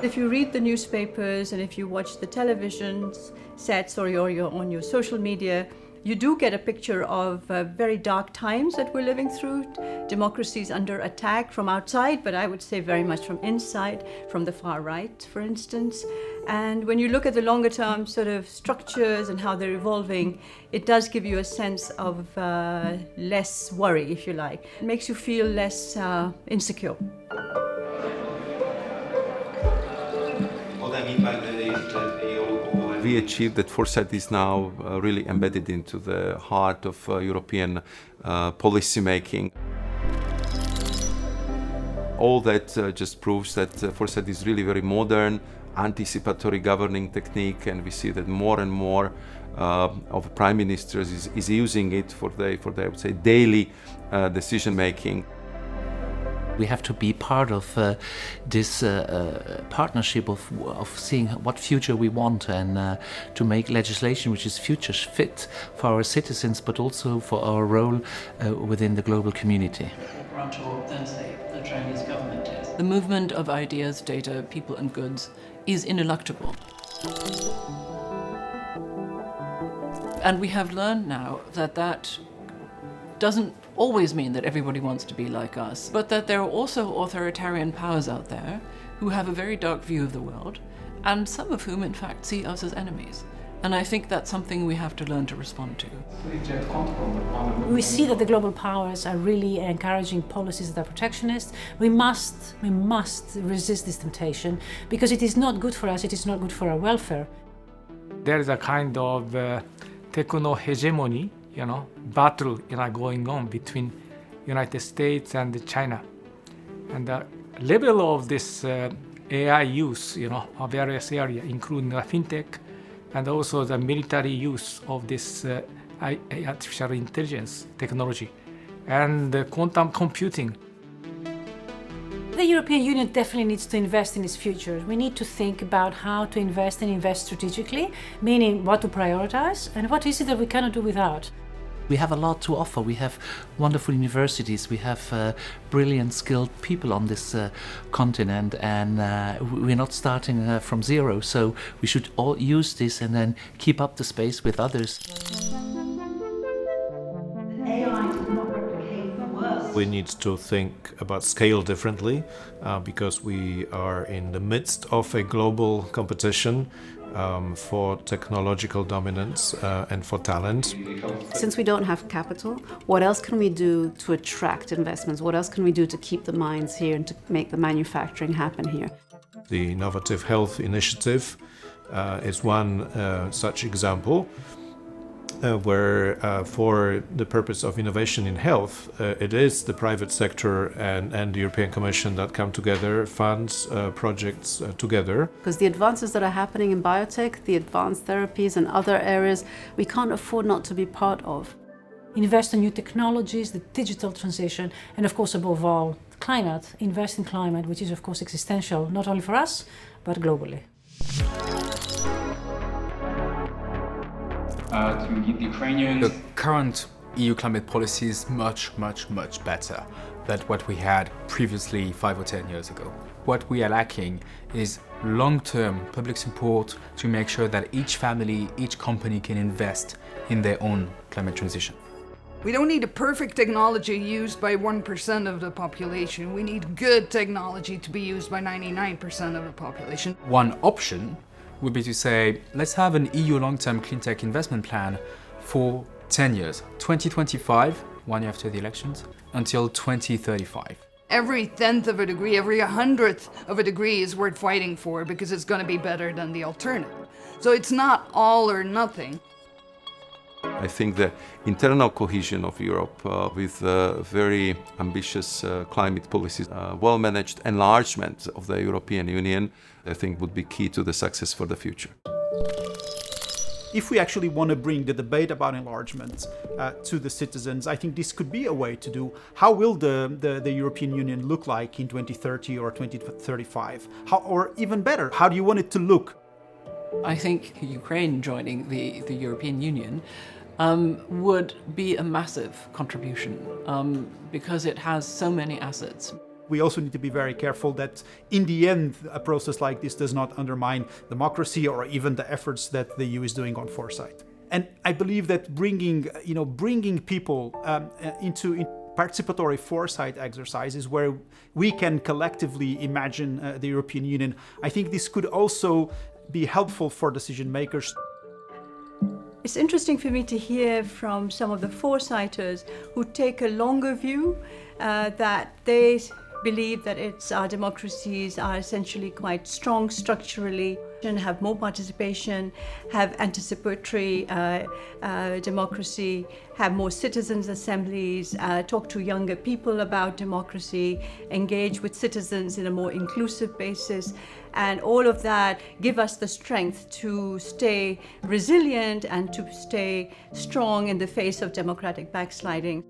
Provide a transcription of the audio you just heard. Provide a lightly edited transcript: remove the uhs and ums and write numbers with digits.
if you read the newspapers and if you watch the television sets or you're on your social media, you do get a picture of very dark times that we're living through. Democracy is under attack from outside, but I would say very much from inside, from the far right, for instance. And when you look at the longer term sort of structures and how they're evolving, it does give you a sense of less worry, if you like. It makes you feel less insecure. We achieved that foresight is now really embedded into the heart of European policy making. All that just proves that foresight is really very modern, anticipatory governing technique, and we see that more and more of prime ministers is using it for their I would say daily decision making. We have to be part of this partnership of seeing what future we want and to make legislation which is future fit for our citizens, but also for our role within the global community. The Chinese government is. The movement of ideas, data, people and goods is ineluctable. And we have learned now that doesn't always mean that everybody wants to be like us, but that there are also authoritarian powers out there who have a very dark view of the world, and some of whom in fact see us as enemies. And I think that's something we have to learn to respond to. We see that the global powers are really encouraging policies that are protectionist. We must resist this temptation, because it is not good for us, it is not good for our welfare. There is a kind of techno-hegemony, battle going on between United States and China. And the level of this AI use, of various areas, including fintech, and also the military use of this artificial intelligence technology and quantum computing. The European Union definitely needs to invest in its future. We need to think about how to invest and invest strategically, meaning what to prioritize and what is it that we cannot do without. We have a lot to offer. We have wonderful universities, we have brilliant, skilled people on this continent, and we're not starting from zero, so we should all use this and then keep up the space with others. We need to think about scale differently because we are in the midst of a global competition for technological dominance and for talent. Since we don't have capital, what else can we do to attract investments? What else can we do to keep the minds here and to make the manufacturing happen here? The Innovative Health Initiative is one such example where for the purpose of innovation in health, it is the private sector and the European Commission that come together, funds projects together. Because the advances that are happening in biotech, the advanced therapies and other areas, we can't afford not to be part of. Invest in new technologies, the digital transition, and of course above all, climate. Invest in climate, which is of course existential, not only for us, but globally. To lead the Ukrainians. The current EU climate policy is much better than what we had previously 5 or 10 years ago. What we are lacking is long-term public support to make sure that each family, each company can invest in their own climate transition. We don't need a perfect technology used by 1% of the population. We need good technology to be used by 99% of the population. One option would be to say, let's have an EU long-term clean tech investment plan for 10 years, 2025, 1 year after the elections, until 2035. Every 1/10 of a degree, every 100th of a degree is worth fighting for because it's going to be better than the alternative. So it's not all or nothing. I think the internal cohesion of Europe with very ambitious climate policies, well-managed enlargement of the European Union, I think would be key to the success for the future. If we actually want to bring the debate about enlargement to the citizens, I think this could be a way to do. How will the European Union look like in 2030 or 2035? Or even better, how do you want it to look? I think Ukraine joining the European Union would be a massive contribution because it has so many assets. We also need to be very careful that in the end, a process like this does not undermine democracy or even the efforts that the EU is doing on foresight. And I believe that bringing people into participatory foresight exercises where we can collectively imagine the European Union, I think this could also be helpful for decision makers. It's interesting for me to hear from some of the foresighters who take a longer view, that they believe that our democracies are essentially quite strong structurally, and have more participation, have anticipatory democracy, have more citizens' assemblies, talk to younger people about democracy, engage with citizens in a more inclusive basis. And all of that give us the strength to stay resilient and to stay strong in the face of democratic backsliding.